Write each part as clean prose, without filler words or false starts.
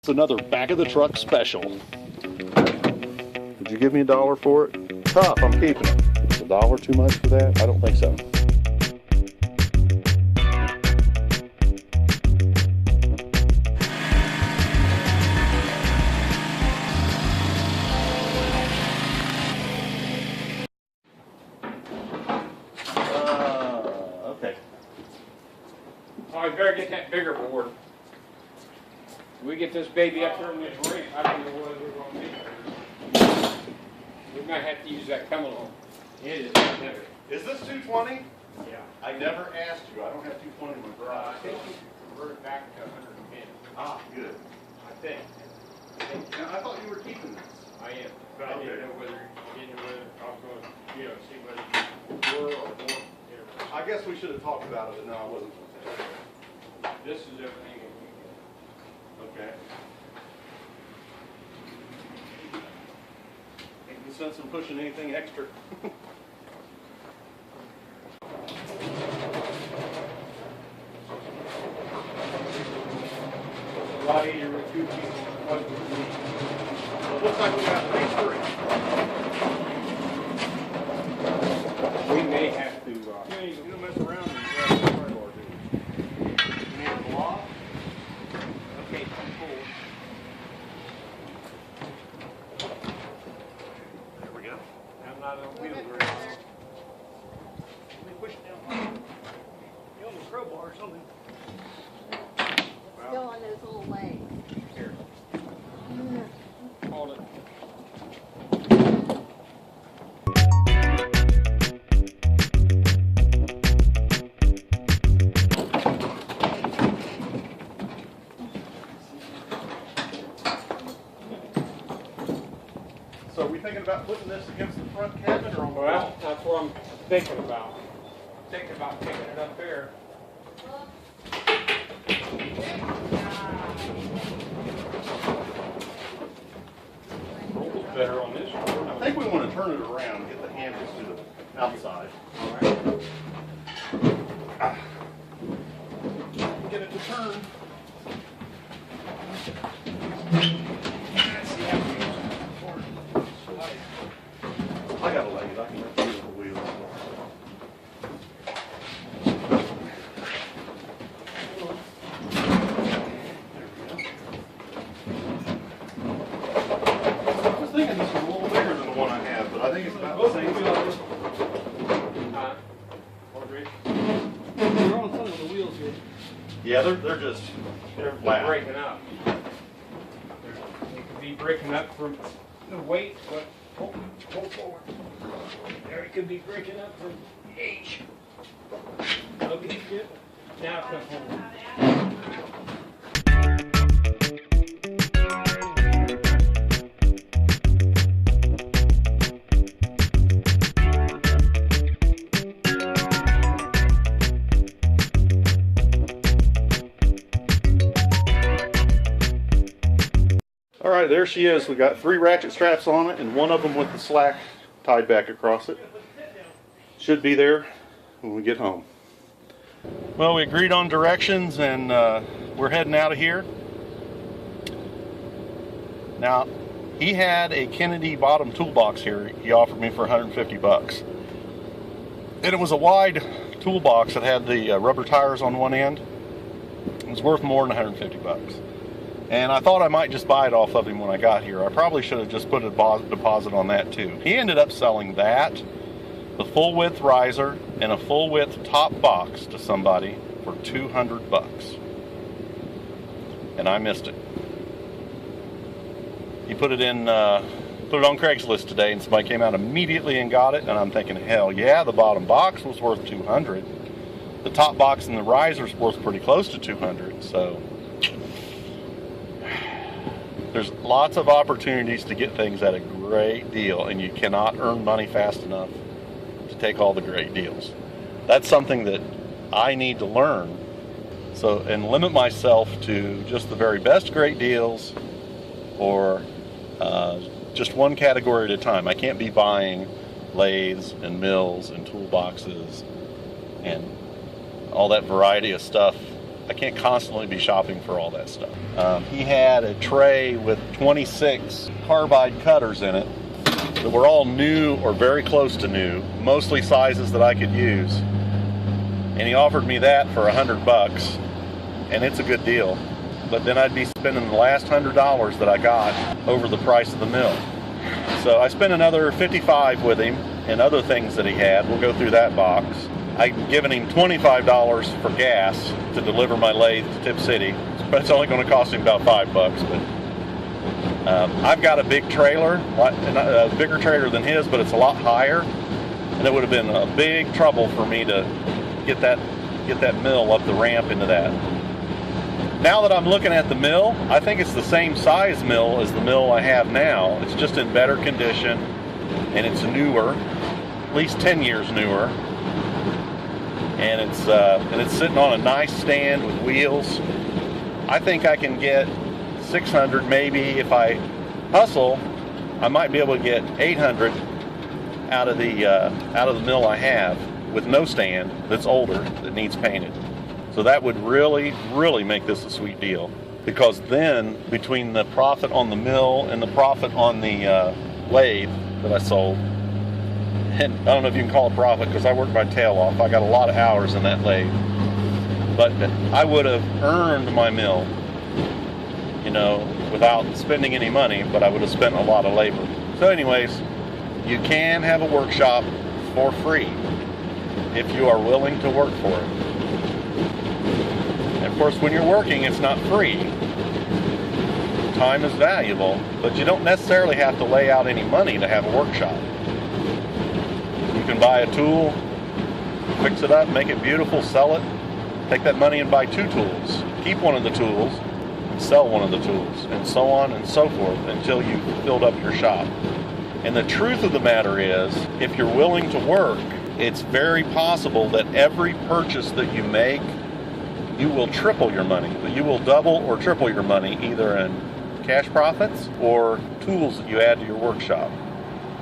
It's another back of the truck special. Would you give me $1 for it? Tough, I'm keeping it. Is $1 too much for that? I don't think so. Okay. Oh, you better get that bigger board. We get this baby up here in this ring. I don't know whether we're going to need it. We might have to use that come along. It is heavy. Is this 220? Yeah. I never asked you. I don't have 220 in my I garage. think you can convert it back to 110. Ah, good. I think. Now, I thought you were keeping this. I am. But I didn't know whether I was going to, see whether you were or weren't. I guess we should have talked about it, but no, I wasn't going to tell you. This is everything that we get. Okay. Ain't no sense in pushing anything extra. A lot easier with two people than it was with me. Well, it looks like we got phase 3. We may have to. You don't mess around and grab the front door, do you? You need a block? Okay, come forward. There we go. I'm not on wheels very well. Let me push it down. You on the crowbar or something? Still on those little legs. Here. Hold it. So are we thinking about putting this against the front cabinet or on the Well, wall? that's what I'm thinking about. Thinking about taking it up there. Rolls better on this one. I think we want to turn it around and get the handles to the outside. All right. Get it to turn. I got a leg. I can use the wheels. I was thinking this was a little bigger than the one I have, but I think it's about the same size. You're on some of the wheels here. Yeah, they're just They're flat. breaking up. They could be breaking up from the weight, but hold forward. There it could be breaking up from H. Okay, good. Now come home. All right, there she is. We got 3 ratchet straps on it and one of them with the slack tied back across it. Should be there when we get home. Well, we agreed on directions and we're heading out of here. Now, he had a Kennedy bottom toolbox here he offered me for 150 bucks. And it was a wide toolbox that had the rubber tires on one end. It was worth more than 150 bucks. And I thought I might just buy it off of him when I got here. I probably should have just put a deposit on that too. He ended up selling that, the full width riser, and a full width top box to somebody for 200 bucks. And I missed it. He put it on Craigslist today, and somebody came out immediately and got it. And I'm thinking, hell yeah, the bottom box was worth 200. The top box and the riser's worth pretty close to 200. So there's lots of opportunities to get things at a great deal, and you cannot earn money fast enough to take all the great deals. That's something that I need to learn. So, and limit myself to just the very best great deals, or just one category at a time. I can't be buying lathes and mills and toolboxes and all that variety of stuff I can't constantly be shopping for all that stuff. He had a tray with 26 carbide cutters in it that were all new or very close to new, mostly sizes that I could use. And he offered me that for $100, and it's a good deal. But then I'd be spending the last $100 that I got over the price of the mill. So I spent another $55 with him and other things that he had. We'll go through that box. I've given him $25 for gas to deliver my lathe to Tip City, but it's only going to cost him about $5. But I've got a big trailer, a bigger trailer than his, but it's a lot higher, and it would have been a big trouble for me to get that mill up the ramp into that. Now that I'm looking at the mill, I think it's the same size mill as the mill I have now. It's just in better condition, and it's newer, at least 10 years newer. And it's sitting on a nice stand with wheels. I think I can get 600, maybe if I hustle. I might be able to get 800 out of the mill I have with no stand that's older that needs painted. So that would really, really make this a sweet deal, because then between the profit on the mill and the profit on the lathe that I sold, and I don't know if you can call it profit because I worked my tail off. I got a lot of hours in that lathe. But I would have earned my mill, you know, without spending any money, but I would have spent a lot of labor. So anyways, you can have a workshop for free if you are willing to work for it. And of course, when you're working, it's not free. Time is valuable, but you don't necessarily have to lay out any money to have a workshop. You can buy a tool, fix it up, make it beautiful, sell it, take that money and buy 2 tools, keep one of the tools, and sell one of the tools, and so on and so forth until you build up your shop. And the truth of the matter is, if you're willing to work, it's very possible that every purchase that you make, you will triple your money, but you will double or triple your money either in cash profits or tools that you add to your workshop.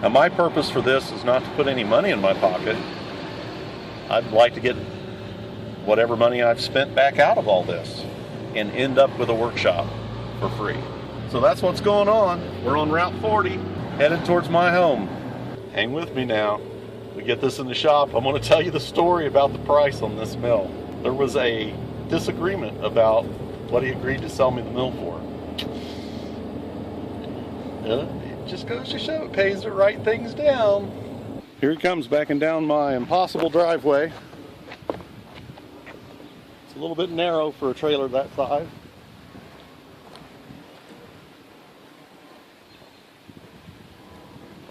Now, my purpose for this is not to put any money in my pocket. I'd like to get whatever money I've spent back out of all this and end up with a workshop for free. So that's what's going on. We're on Route 40, headed towards my home. Hang with me now. We get this in the shop. I'm going to tell you the story about the price on this mill. There was a disagreement about what he agreed to sell me the mill for. Just goes to show it pays to write things down. Here he comes backing down my impossible driveway. It's a little bit narrow for a trailer that size.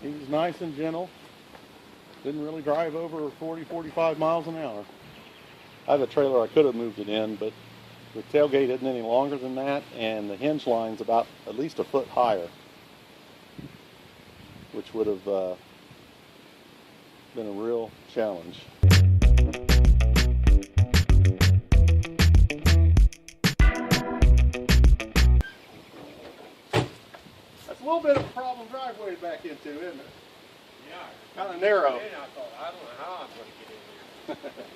He's nice and gentle. Didn't really drive over 40, 45 miles an hour. I have a trailer I could have moved it in, but the tailgate isn't any longer than that, and the hinge line's about at least a foot higher, which would have been a real challenge. That's a little bit of a problem driveway to back into, isn't it? Yeah. Kind of narrow. Then I thought, I don't know how I'm going to get in here.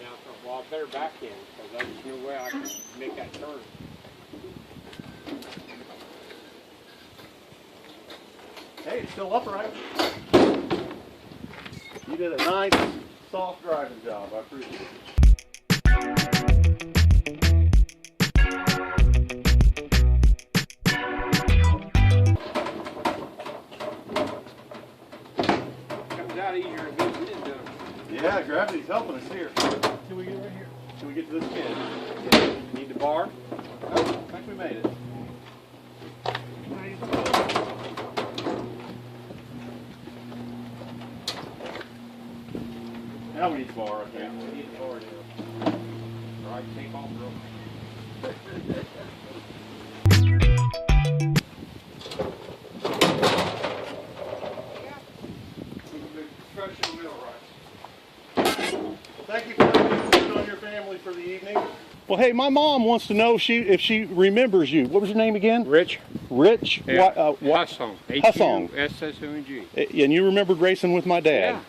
Now I thought, well, I better back in because there's no way I can make that turn. Hey, it's still upright. You did a nice, soft driving job. I appreciate it. Comes out easier and goes in, doesn't it? Yeah, gravity's helping us here. Till we get right here. Till we get to this kid. Need the bar? Oh, I think we made it. Now we need the bar, I think. Yeah, we need the bar now. All right, take off real Thank you for putting on your family for the evening. Well, hey, my mom wants to know if she remembers you. What was your name again? Rich. Rich? Yeah. Hussong. Hussong. H-U-S-S-O-N-G. And you remembered racing with my dad? Yeah.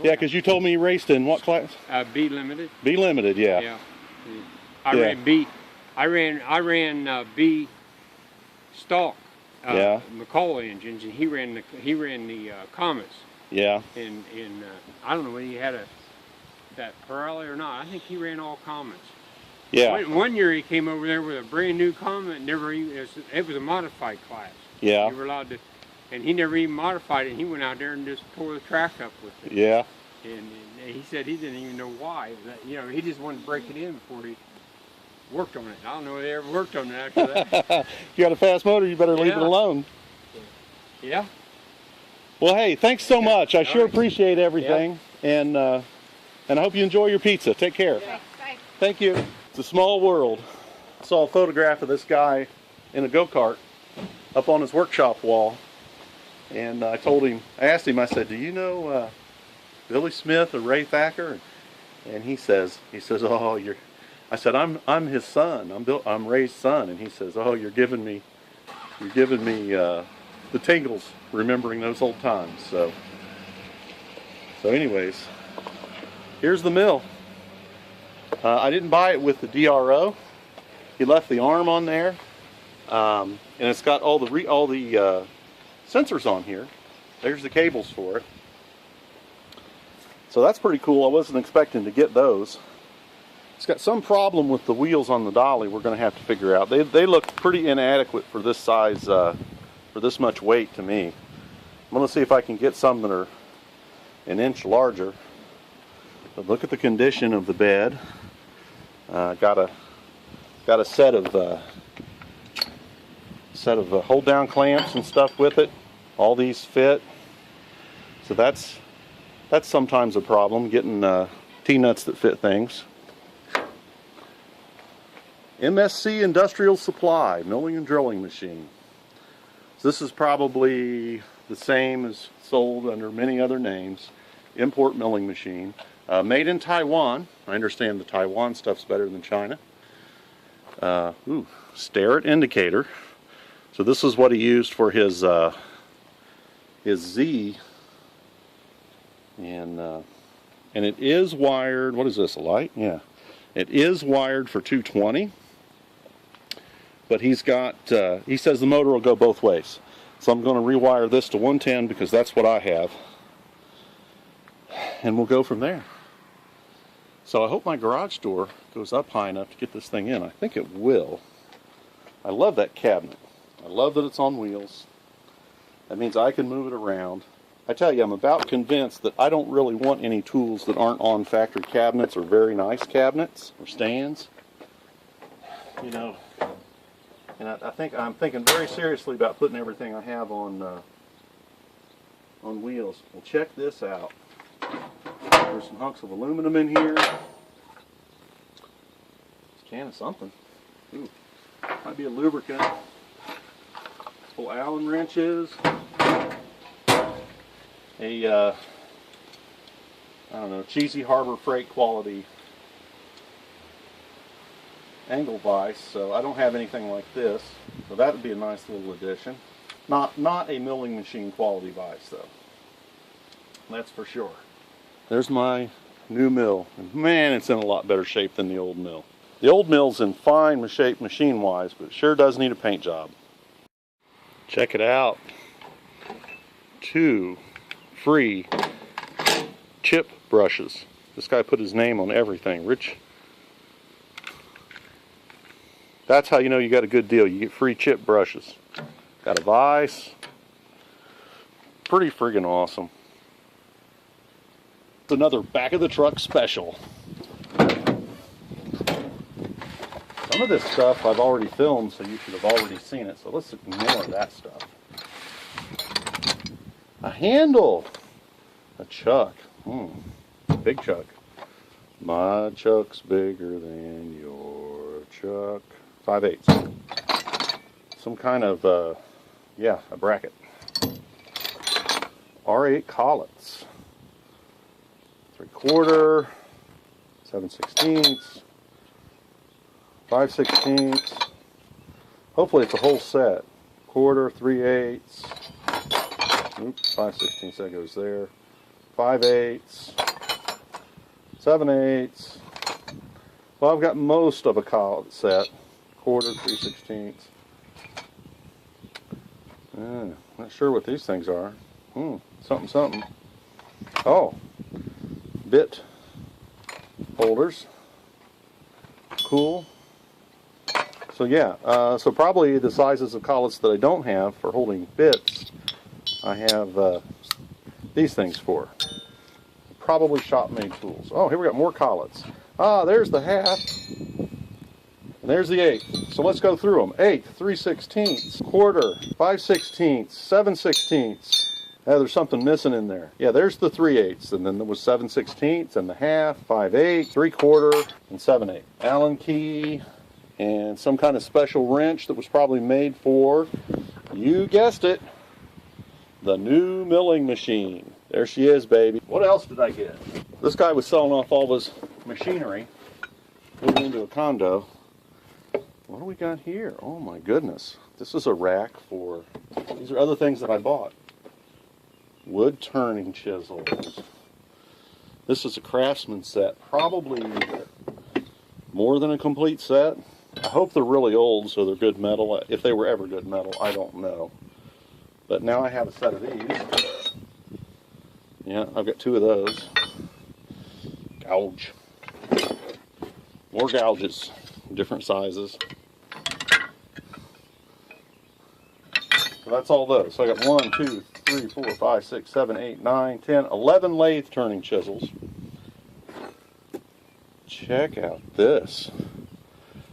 Yeah, because you told me you raced in what class? B limited. B limited, yeah. Yeah. I ran B. I ran B stock McCall engines, and he ran the Comets. Yeah. And I don't know whether he had that Pirelli or not. I think he ran all Comets. Yeah. One year he came over there with a brand new Comet. It was a modified class. Yeah. You were allowed to, and he never even modified it. He went out there and just tore the track up with it. Yeah. And he said he didn't even know why. You know, he just wanted to break it in before he worked on it. I don't know if they ever worked on it after that. If you got a fast motor, you better leave it alone. Yeah. Well, hey, thanks so much. I sure appreciate everything, and I hope you enjoy your pizza. Take care. Thanks. Thank you. It's a small world. I saw a photograph of this guy in a go-kart up on his workshop wall, and I asked him, I said, do you know Billy Smith or Ray Thacker? And he says, oh, I said, I'm his son. I'm Ray's son, and he says, oh, you're giving me the tingles remembering those old times. So anyways, here's the mill. I didn't buy it with the DRO. He left the arm on there, and it's got all the sensors on here. There's the cables for it. So that's pretty cool. I wasn't expecting to get those. It's got some problem with the wheels on the dolly we're going to have to figure out. They look pretty inadequate for this size, for this much weight to me. I'm going to see if I can get some that are an inch larger. But look at the condition of the bed. Got a set of hold down clamps and stuff with it. All these fit. So that's sometimes a problem, getting T-nuts that fit things. MSC Industrial Supply milling and drilling machine. So this is probably the same as sold under many other names. Import milling machine. Made in Taiwan. I understand the Taiwan stuff's better than China. Starrett indicator. So this is what he used for his Z. And it is wired. What is this, a light? Yeah. It is wired for 220. But he's got, he says the motor will go both ways. So I'm going to rewire this to 110 because that's what I have. And we'll go from there. So I hope my garage door goes up high enough to get this thing in. I think it will. I love that cabinet. I love that it's on wheels. That means I can move it around. I tell you, I'm about convinced that I don't really want any tools that aren't on factory cabinets or very nice cabinets or stands. You know, and I'm thinking very seriously about putting everything I have on wheels. Well, check this out. There's some hunks of aluminum in here. It's a can of something. Ooh, might be a lubricant. Couple Allen wrenches. I don't know, cheesy Harbor Freight quality angle vise. So I don't have anything like this. So that would be a nice little addition. Not a milling machine quality vise though. That's for sure. There's my new mill. And man, it's in a lot better shape than the old mill. The old mill's in fine shape machine-wise, but it sure does need a paint job. Check it out. 2 free chip brushes. This guy put his name on everything. Rich. That's how you know you got a good deal. You get free chip brushes. Got a vise. Pretty friggin' awesome. Another back of the truck special. Some of this stuff I've already filmed, so you should have already seen it. So let's ignore that stuff. A handle. A chuck. Big chuck. My chuck's bigger than your chuck. 5/8. Some kind of, a bracket. R8 collets. 3/4, 7/16, 5/16. Hopefully it's a whole set. 1/4, 3/8. Oops, 5/16. That goes there. 5/8, 7/8. Well, I've got most of a collet set. quarter, 3/16. Not sure what these things are. Something. Oh, bit holders. Cool. So yeah, so probably the sizes of collets that I don't have for holding bits, I have these things for. Probably shop-made tools. Oh, here we got more collets. Ah, there's the half. And there's the eighth. So let's go through them. Eighth, 3/16, quarter, 5/16, 7/16. There's something missing in there. Yeah, there's the 3/8, and then there was 7/16 and the half, 5/8, 3/4, and 7/8. Allen key, and some kind of special wrench that was probably made for, you guessed it, the new milling machine. There she is, baby. What else did I get? This guy was selling off all his machinery, moving into a condo. What do we got here? Oh my goodness. This is a rack for, these are other things that I bought. Wood turning chisels. This is a Craftsman set. Probably more than a complete set. I hope they're really old so they're good metal. If they were ever good metal, I don't know. But now I have a set of these. Yeah, I've got 2 of those. Gouge. More gouges. Different sizes. So that's all those. So I got 1, 2, 3, 4, 5, 6, 7, 8, 9, 10, 11 lathe turning chisels. Check out this.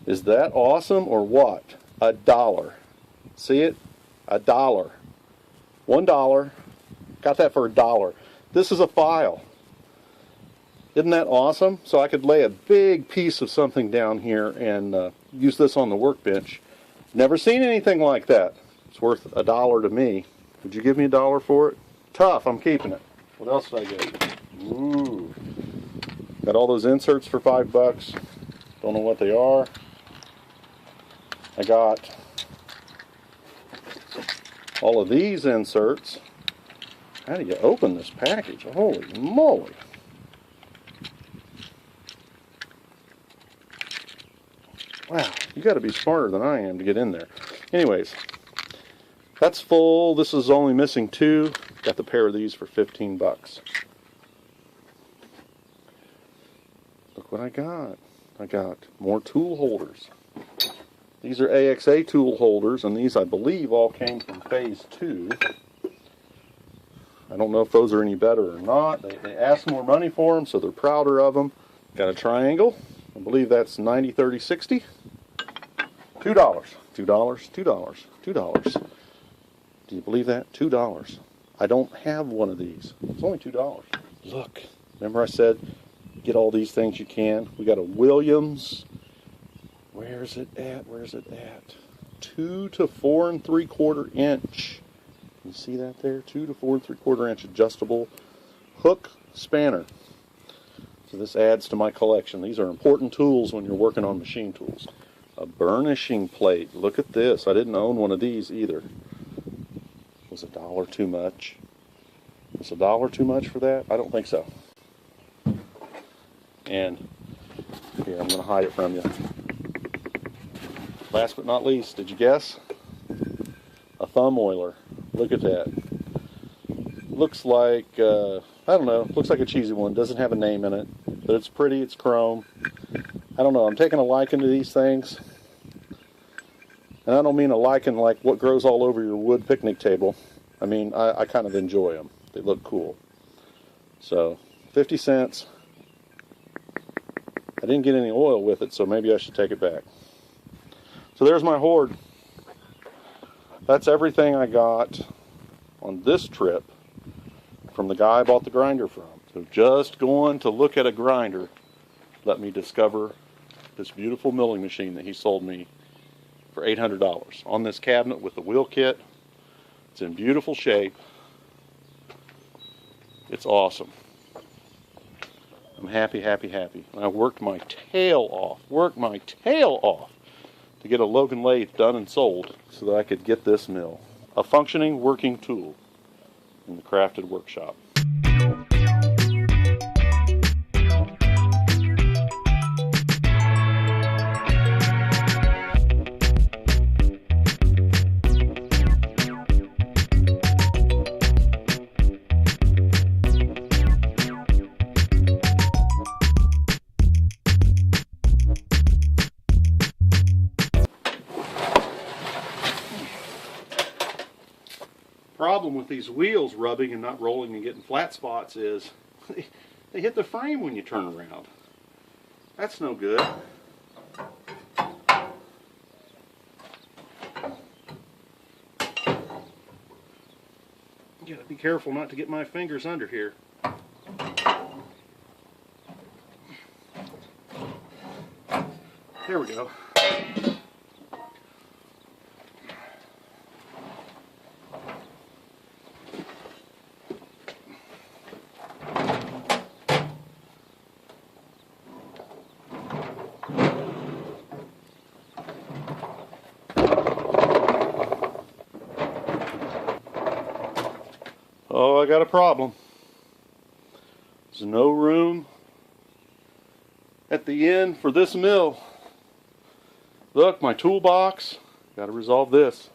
Is that awesome or what? $1. See it? $1. $1. Got that for $1. This is a file. Isn't that awesome? So I could lay a big piece of something down here and use this on the workbench. Never seen anything like that. It's worth $1 to me. Would you give me $1 for it? Tough, I'm keeping it. What else did I get? Ooh. Got all those inserts for $5. Don't know what they are. I got all of these inserts. How do you open this package? Holy moly. Wow, you got to be smarter than I am to get in there. Anyways, that's full. This is only missing 2. Got the pair of these for $15. Look what I got. I got more tool holders. These are AXA tool holders, and these I believe all came from phase 2. I don't know if those are any better or not. They asked more money for them, so they're prouder of them. Got a triangle. I believe that's 90, 30, 60. $2. $2, $2, $2. Do you believe that? $2. I don't have one of these. It's only $2. Look, remember I said get all these things you can. We got a Williams. Where's it at? Where's it at? 2 to 4 3/4 inch. Can you see that there? 2 to 4 3/4 inch adjustable hook spanner. So this adds to my collection. These are important tools when you're working on machine tools. A burnishing plate. Look at this. I didn't own one of these either. Was $1 too much? Was $1 too much for that? I don't think so. And here, I'm going to hide it from you. Last but not least, did you guess? A thumb oiler. Look at that. Looks like, I don't know, looks like a cheesy one. Doesn't have a name in it, but it's pretty, it's chrome. I don't know, I'm taking a liking to these things. And I don't mean a liking like what grows all over your wood picnic table. I mean, I kind of enjoy them. They look cool. So, 50 cents. I didn't get any oil with it, so maybe I should take it back. So there's my hoard. That's everything I got on this trip from the guy I bought the grinder from. So just going to look at a grinder let me discover this beautiful milling machine that he sold me for $800 on this cabinet with the wheel kit. It's in beautiful shape. It's awesome. I'm happy, happy, happy. I worked my tail off to get a Logan lathe done and sold so that I could get this mill. A functioning, working tool in the crafted workshop. problem with these wheels rubbing and not rolling and getting flat spots is they hit the frame when you turn around. That's no good. You gotta be careful not to get my fingers under here. There we go. Oh, I got a problem. There's no room at the end for this mill. Look, my toolbox. Got to resolve this.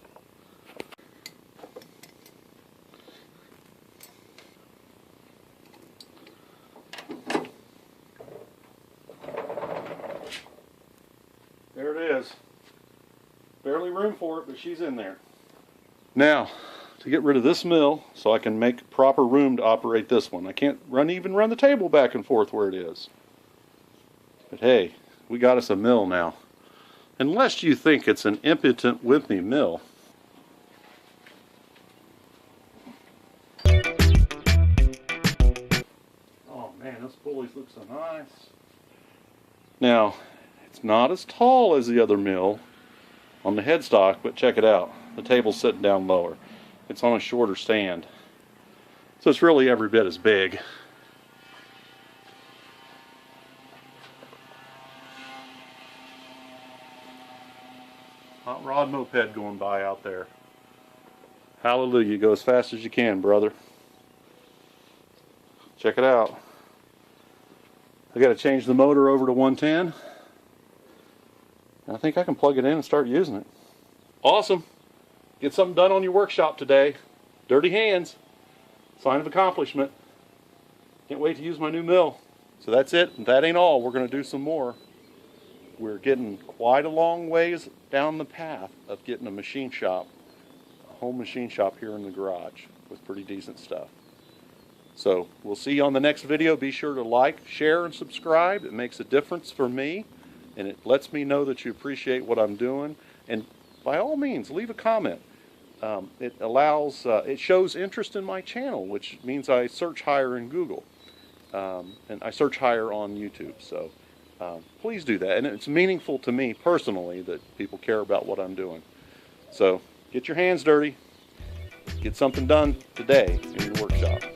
There it is. Barely room for it, but she's in there. Now, to get rid of this mill so I can make proper room to operate this one. I can't even run the table back and forth where it is. But hey, we got us a mill now. Unless you think it's an impotent wimpy mill. Oh man, those pulleys look so nice. Now, it's not as tall as the other mill on the headstock, but check it out. The table's sitting down lower. It's on a shorter stand. So it's really every bit as big. Hot rod moped going by out there. Hallelujah, go as fast as you can, brother. Check it out. I got to change the motor over to 110. I think I can plug it in and start using it. Awesome. Get something done on your workshop today. Dirty hands. Sign of accomplishment. Can't wait to use my new mill. So that's it. That ain't all. We're going to do some more. We're getting quite a long ways down the path of getting a machine shop, a home machine shop here in the garage with pretty decent stuff. So we'll see you on the next video. Be sure to like, share, and subscribe. It makes a difference for me, and it lets me know that you appreciate what I'm doing. And by all means, leave a comment. It shows interest in my channel, which means I search higher in Google, and I search higher on YouTube. So please do that, and it's meaningful to me personally that people care about what I'm doing. So get your hands dirty, get something done today in your workshop.